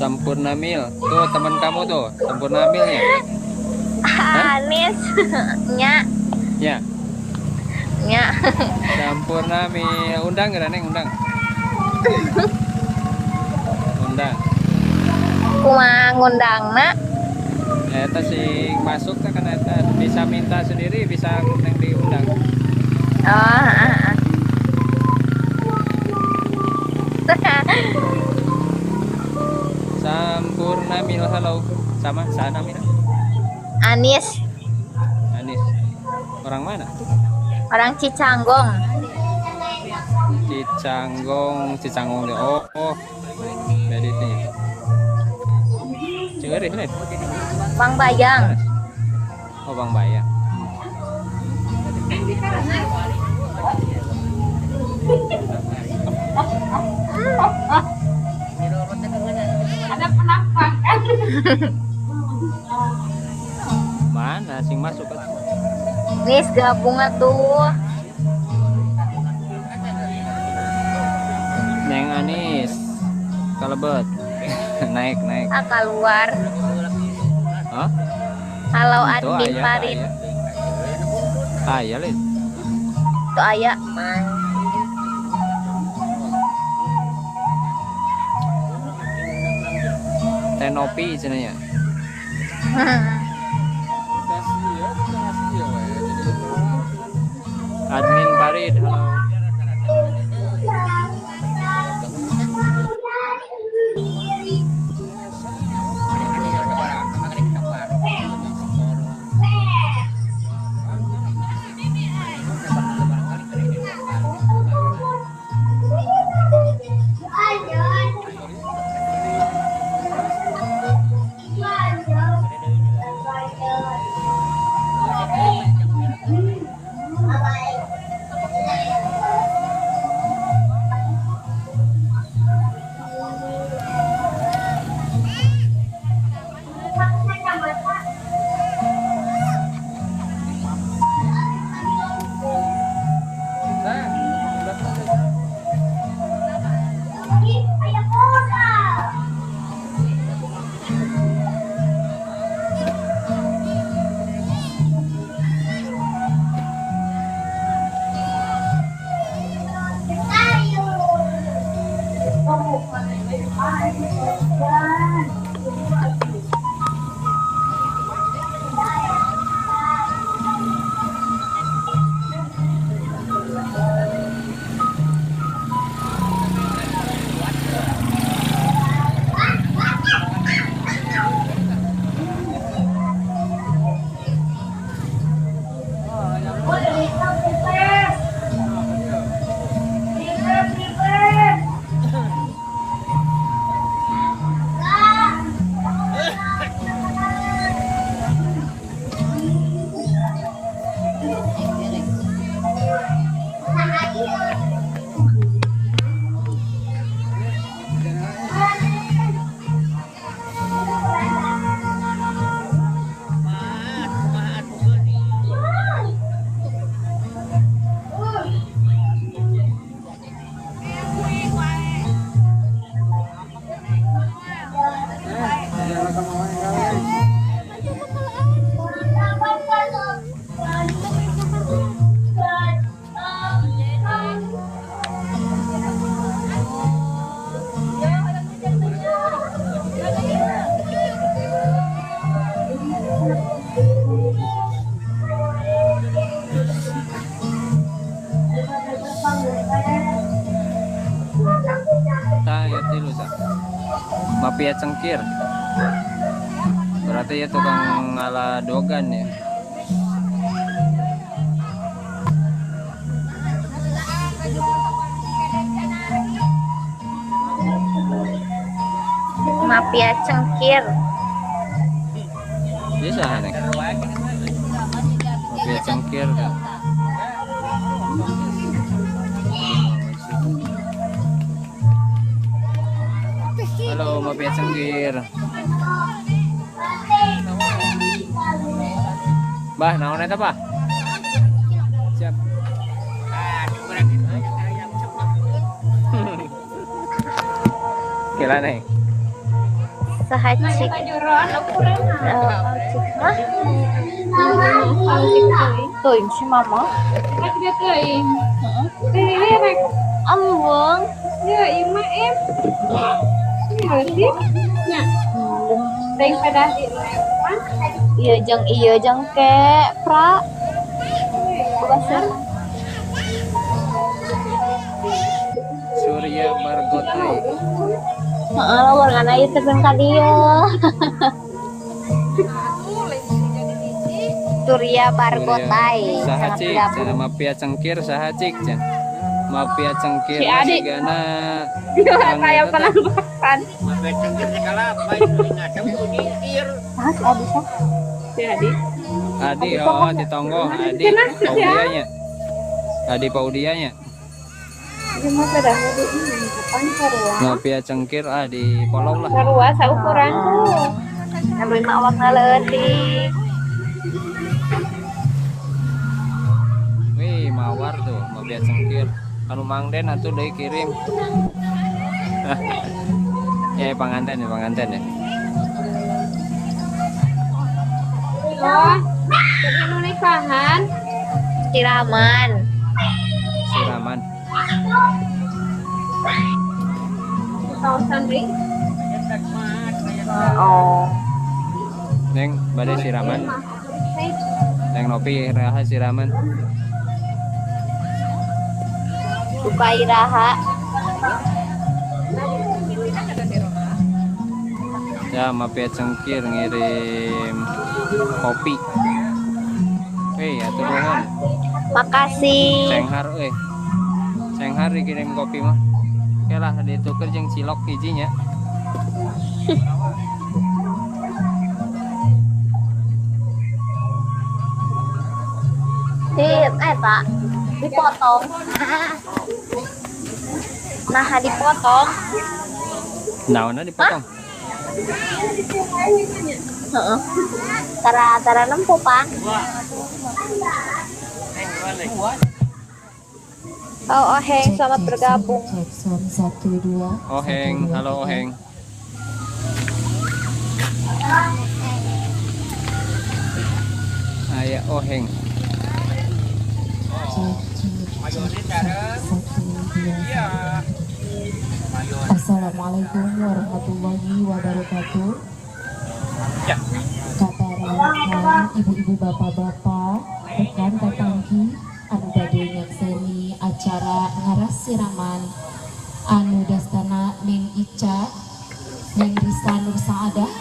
G: Sampurna Mil, tuh teman kamu tuh, Sampurna Milnya.
A: Anis. Nya.
G: Ya,
A: Nya.
G: Sampurna Mil, undang nggak neng undang? Undang.
A: Kumaha ngundangna?
G: Eta sih masuk kan eta bisa minta sendiri, bisa neng diundang.
A: Oh,
G: Sampurna Mil, halo. Sama sana Mil.
A: Anis.
G: Anis. Orang mana?
A: Orang Cicanggong.
G: Cicanggong deh. Oh. Dari itu. Cengeri nih.
A: Bang Bayang.
G: Oh, Bang Bayang. Mana sing masuk kan?
A: Nis gabung tuh.
G: Neng Anis. Kalebet. naik.
A: Ah, keluar.
G: Hah?
A: Halo
G: Tuh,
A: Admin
G: aya,
A: Farid.
G: Aya Lid.
A: Tuh aya.
G: Tenopi cenanya. Admin Farid, halo. Mafia cengkir. Berarti ya tukang ala dogan ya.
A: Mafia cengkir.
G: Bisa nih. Mafia cengkir kan. Halo, mafia cengkir. Bah, naon eta, Pak? Siap. Kira nih.
A: Sahacik. Tuh, si mama. Ambung.
B: Ya, ima em. Daripada di
A: Iya jeng ke pra. Basar.
G: Surya Margotai.
A: Heeh, warna ieu teh ka dieu. Surya Bargotai.
G: Sahacik, cara mafia cengkir sahacik, Cen. Mafia cengkir
B: Si Adi.
G: sigana
B: kayak penampakan.
A: Mas Adi sah.
B: Jadi,
G: Adi, oh di Tonggo, Adi Paudianya. Adi Paudianya.
B: cuma dah di kapan sarua.
G: Mafia cengkir di Polong lah.
B: Sarua saukuran tuh.
A: Abdi mah awakna leutik.
G: Wih, mawar tuh, mafia cengkir. Anu mangden atuh deui kirim. Ya, panganten ya.
B: Oh, jadi nu nikahan.
A: Siraman.
G: Siraman.
B: Kawasan ring.
A: Oh.
G: Neng bade siraman. Neng Nopi raha siraman.
A: Buka iraha.
G: Ya, mafia cengkir ngirim kopi. Atuh nuhun.
A: Makasih.
G: Cenghar dikirim kopi mah. Oke lah, ditukar jeung cilok hijinya.
A: Eta dipotong. Nah, dipotong.
G: Naonna dipotong.
A: Heeh. Tara nempo, Pak. Oh, Oheng, selamat bergabung.
G: Oheng, halo Oheng. Aya Oheng.
I: Assalamualaikum warahmatullahi wabarakatuh. Kabaran ibu-ibu bapak-bapak rekan tetanggi anu bade nyakseni acara ngaras siraman anu dastana Ning Ica Ning Risa Nur Saadah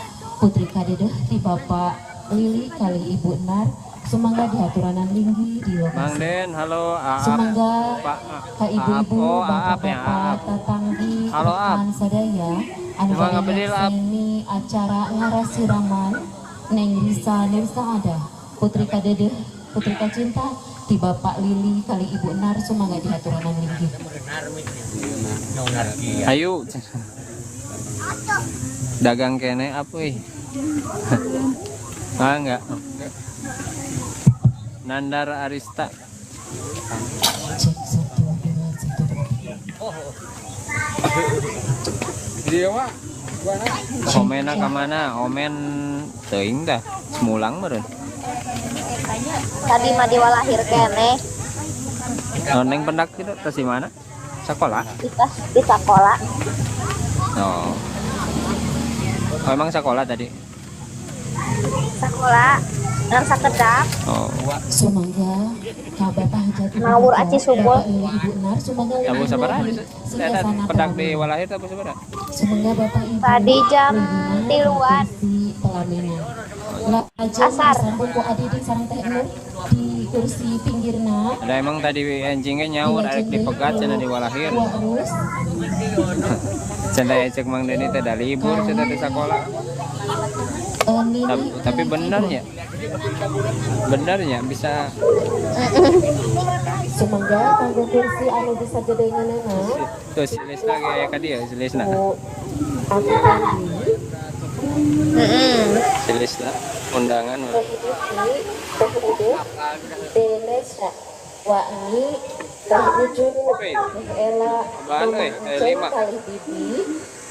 I: putri kadedeh ti Bapak Lili kali Ibu Nar sumangga diaturanan linggi di
G: Mang Den, halo Aap.
I: sumangga
G: Pak
I: ka ibu-ibu
G: Aap ya,
I: bapak-bapak
G: Aap.
I: tetanggi
G: Halo, Aap.
I: rekan sadaya anu
G: Emang
I: bade
G: apa dia, Aap?
I: nyakseni acara ngaras siraman Neng Risa Nur Saadah putri kadedeh putri tercinta di Bapak Lili kali Ibu Nar sumangga di haturanan linggih.
G: Ayo. Dagang kene apa ah enggak. Nandar Arista.
I: Cek 1 2 1 2.
G: Omena kemana? Omen teuing dah. Semulang meureun.
A: Tadi mah diwalahir kene
G: Neng pendak itu tes di mana? Sekolah.
A: di sekolah.
G: Oh. Oh, emang sekolah tadi?
A: Sekolah ngan sakedap.
G: Oh.
I: Sumangga ka Bapak Hajat
A: Ngawur aci subuh.
I: Ibu Nar sumangga
G: Tabu sabaraha?
I: singgah sana
G: Pendak di walahir tabu sabaraha?
I: sumangga Bapak Ibu
A: Tadi jam
I: Lingkungan
A: 3-an.
I: kursi pelaminan lajeng
A: Asar.
I: disambung ku Adidi sareng Teh Nur di kursi pinggirna
G: Ada emang tadi anjingnya nyaur arek dipegat cenah di walahir.
I: Terus
G: Cenah cek Mang Deni teh da libur cenah teh sekolah. Tapi benar ya? Benar ya bisa
I: sumangga kanggo kursi anu bisa gedenganana
G: tuh silisna kayak ka dieu silisna.
I: ku aku tadi
G: Silisna undangan.
I: Denesa Wani Teh Ujung Ela
G: lima.
I: kali bibi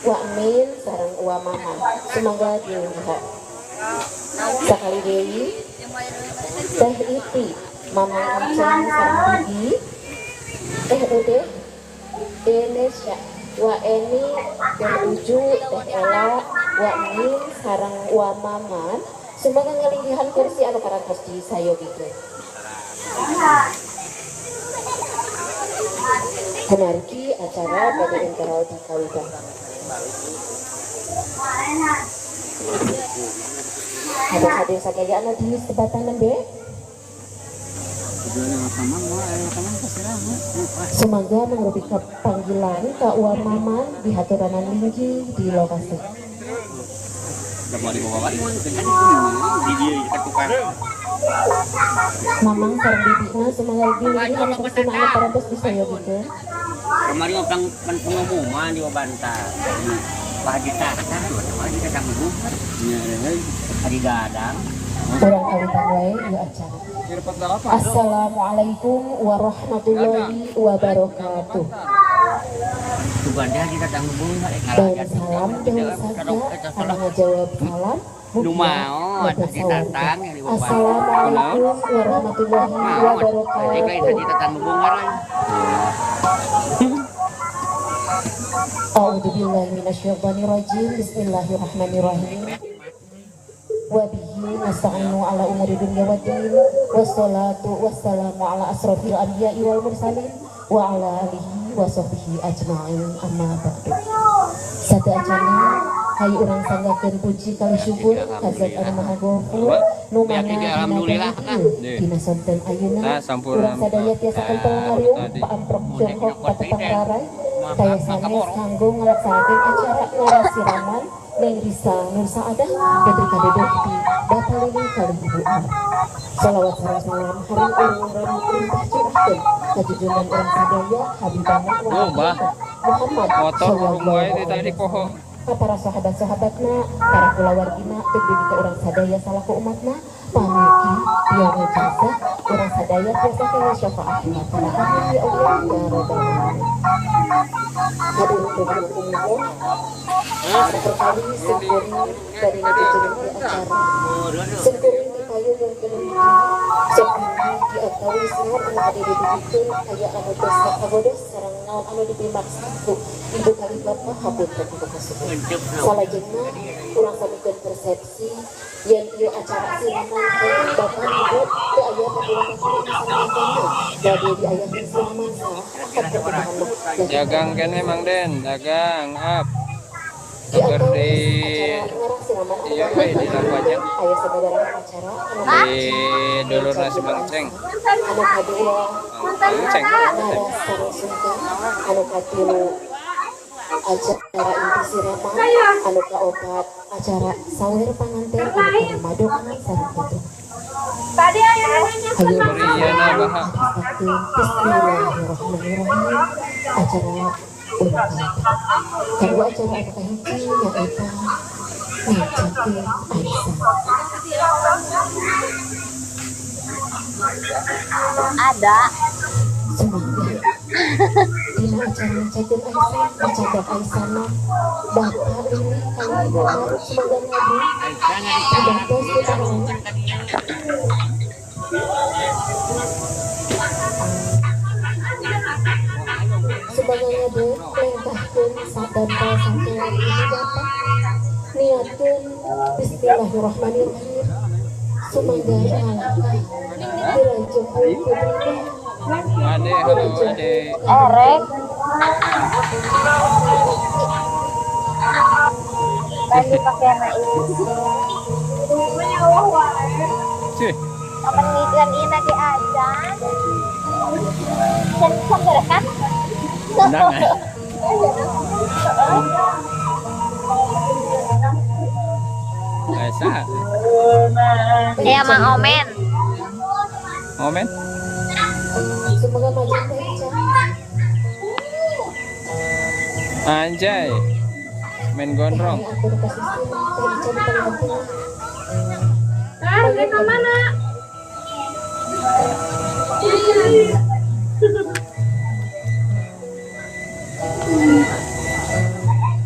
I: Wakmin sareng Uwa Mama semoga diuha sekali deui Teh Iti Mama Enceng sareng bibi Teh Ude Denesa Wa Eni Teh Uju Teh Ela Wakmin sareng Uwa Mama semoga ngelinggihan kursi anu karantos di sayogikeun. Kenarki acara pada internal di Kawidah. Hadir sakalian di sebatan lembe. Semoga mengurupi panggilan ke Uwa Maman di haturanan linggi di lokasi. Mamang sareng bibina semoga dilinggi anu kesempatan parantos bisa ya gitu.
J: Kemarin orang pengumuman di Wabanta. Pak Haji Tata, Pak Haji Tata Minggu. Haji Gadang.
I: Kurang kawitan wae ieu acara. Assalamualaikum warahmatullahi wabarakatuh.
J: Subanda Haji Tata Minggu.
I: Dan salam dengan saja anu ngajawab salam.
J: Lumaon Haji Tatang yang di Wabanta.
I: Assalamualaikum warahmatullahi
J: Jadi kayak Haji
I: wabarakatuh.
J: Tata Minggu ngaran.
I: A'udzubillahi minasyaitonirrajim. Bismillahirrahmanirrahim. Wa bihi nasta'inu ala umuri dunya waddin. Wassalatu wassalamu ala asrofil anbiya'i wal mursalin wa ala alihi wa sahbihi ajma'in amma ba'du. Sadayana hayu urang sanggakeun puji kali syukur hazrat anu maha ghafur nu mana
J: alhamdulillah
I: dina sonten ayeuna urang sadaya tiasa kempel ngariung paamprok Tiongkok patepang rarai kaya sanes kanggo ngalaksanakeun acara ngarasiraman Neng Risa Nur Saadah Petri Kadedok di Bapak Lili kali Ibu Nar. Salawat sareng salam harum urang perintah curahkeun ka junjungan urang sadaya Habibana Muhammad sallallahu alaihi wasallam. Para sahabat-sahabatna, para kulawargina, tegdeui ka urang sadaya salaku umatna, pamugi piange jasa urang sadaya tiasa kaya syafaatna kana amin ya Allah ya rabbal alamin. Hadirin sekalian umum, sekali sempurna dari tujuan acara. Sempurna di kayu yang kemudian sempurna di akawi sangat anu ada di bikin kaya anu dosa kabodos sareng naon anu diberi maksud ibu kali bapak habut bagi kasih. Salajengna urang samikeun persepsi yang ieu acara siraman bapak ibu teu aya panggilan kasih jadi di ayat siraman saha
G: Dagang kene Mang Den, dagang up.
I: di
G: Seperti
I: iya
G: di Lampajang.
I: aya sabadaran acara
G: Di dulur nasi bangceng.
I: anu kadua
G: Bangceng.
I: nara sareng sungkan anu katilu acara inti siraman anu kaopat acara sawer panganten anu kana madok sareng kitu.
D: Tadi ayo namanya.
G: Riana Baha.
I: Bismillahirrahmanirrahim. Acara ulang kedua acara apa hiji nyaeta ngajakeun Aisyah.
A: Ada.
I: Semoga dina acara ngajakeun Aisyah, acara Aisyah na Bapak ini kali buat semoga nabi dibantu kita sebagainya deh perintahkan sabda sampai ini Bapak niatkan Bismillahirrahmanirrahim semoga alangkah dirajung putrinya
G: Ade, halo Ade.
A: Erek. Lagi pakai anak ini.
G: Cih,
A: Kapan ngigan ini lagi aja. Sen berekan.
G: benang ya. Aisyah,
A: Iya, Mang Omen.
G: Omen.
I: semoga maju aja
G: Anjay. Main gondrong.
I: aku kasih
D: Mereka mana?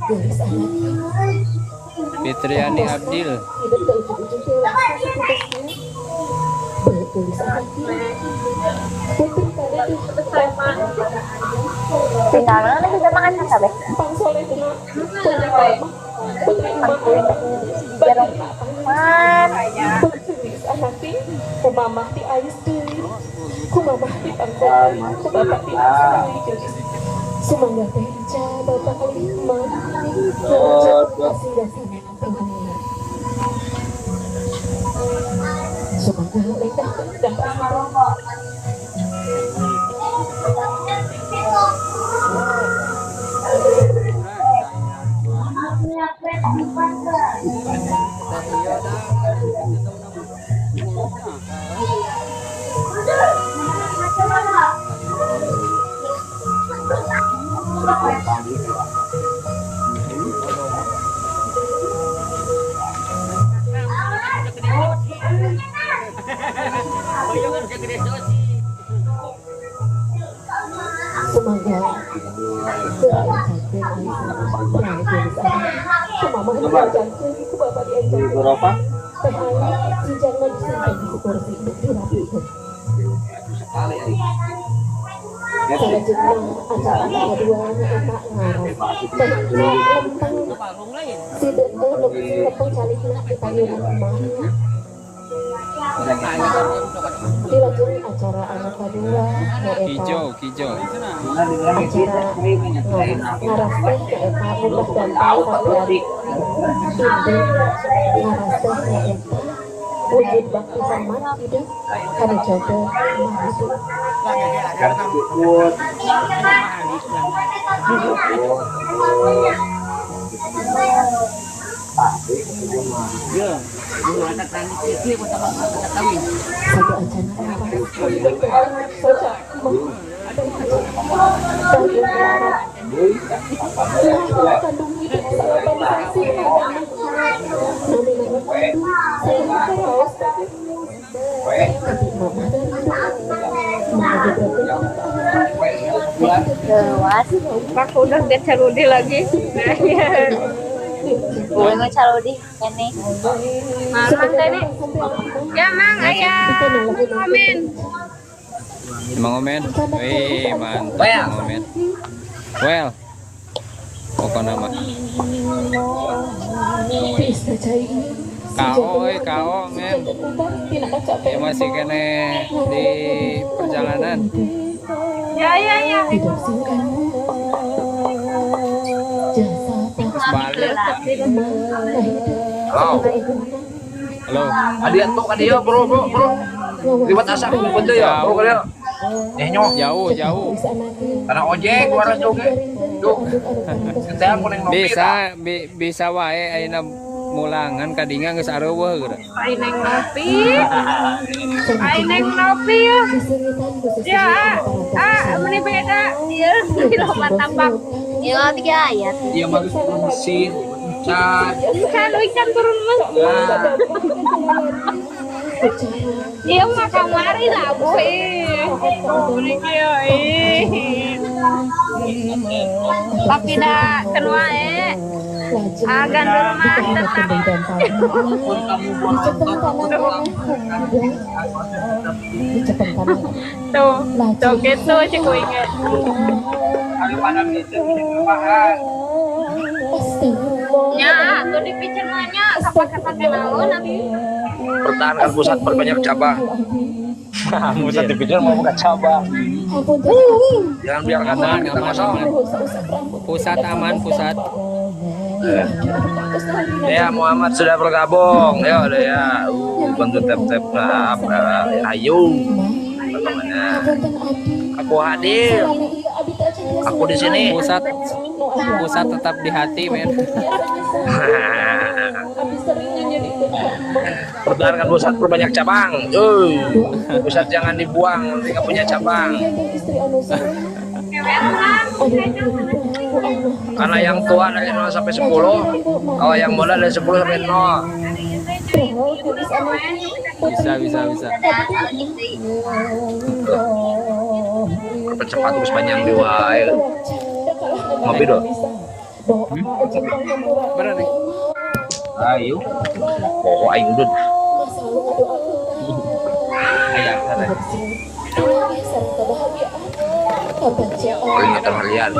I: Gelis anak
G: Fitriani Abdil.
I: hidup ke ujung-ujung gelis anak putri kada di
A: Tinggal mana bisa makan sampai.
I: pang soleh kena putri mama
A: Jarang man.
I: putri gelis anak di kumamah di ais deui kumamah di pangkon ku bapak di ais gelis sumangga penca bapak lima kasih dasana pengennya sumangga ledah dan semoga dilanjut acara anak kedua
G: Hijau, hijau.
I: acara ngaras teh nyaeta mudah dan kalian Ibu ngaras teh nyaeta wujud bakti sama hidup kada jaga hidup satu acara
A: Dewas.
B: Pak udah get caludi lagi.
A: Gue nggak caludi ini.
B: Mang tadi. Ya Mang, ayah. Amin.
G: Mang Omen. Wih, mantap Mang Omen. Well. Pokok nama. Kau, kau, men. Ya masih kene di perjalanan.
B: Ya.
G: Balik.
F: Halo.
G: Halo.
F: Adian tuh kadia bro. Liwat asa ku benda ya, bro kadia. Nyok.
G: Jauh.
F: Karena ojek waras juga. Tuh. Kita aku neng
G: Bisa wae ayeuna mulangan kadinga geus areueuh geura.
D: Aineng nopi. Aineng nopi ya. Ya, meni beda. Ieu di loba tambak.
A: Ieu tiga ayat.
F: Iya mah geus mesin. Cat.
D: Kan ikan turun mah. Iya mah kamari lah boy. Meni kieu tapi dah kenua gandul mah tetap. Tuh gitu sih ku inget. Ya, tuh dipikir nya kapan-kapan naon abi.
F: Pertahankan pusat perbanyak cabang. Pusat dipikir mau buka cabang. Jangan biarkan tangan kita kosong.
G: Pusat aman, pusat.
F: Ya Muhammad sudah bergabung. Ya udah ya. Bantu tap-tap lah. Ayo. Bagaimana? Aku hadir. Aku di sini.
G: Pusat tetap di hati, men.
F: Pertahankan pusat perbanyak cabang. Pusat jangan dibuang, nanti nggak punya cabang. Karena yang tua dari 0 sampai 10, kalau yang muda dari 10 sampai 0.
G: Bisa.
F: Percepat terus panjang di wae. Ngopi dong.
G: Bener nih.
F: Ayo. Oh, aing udut. Peringatan kalian.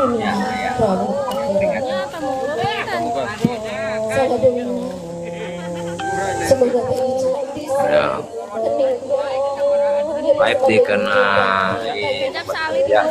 F: Ya. Live di kena ya.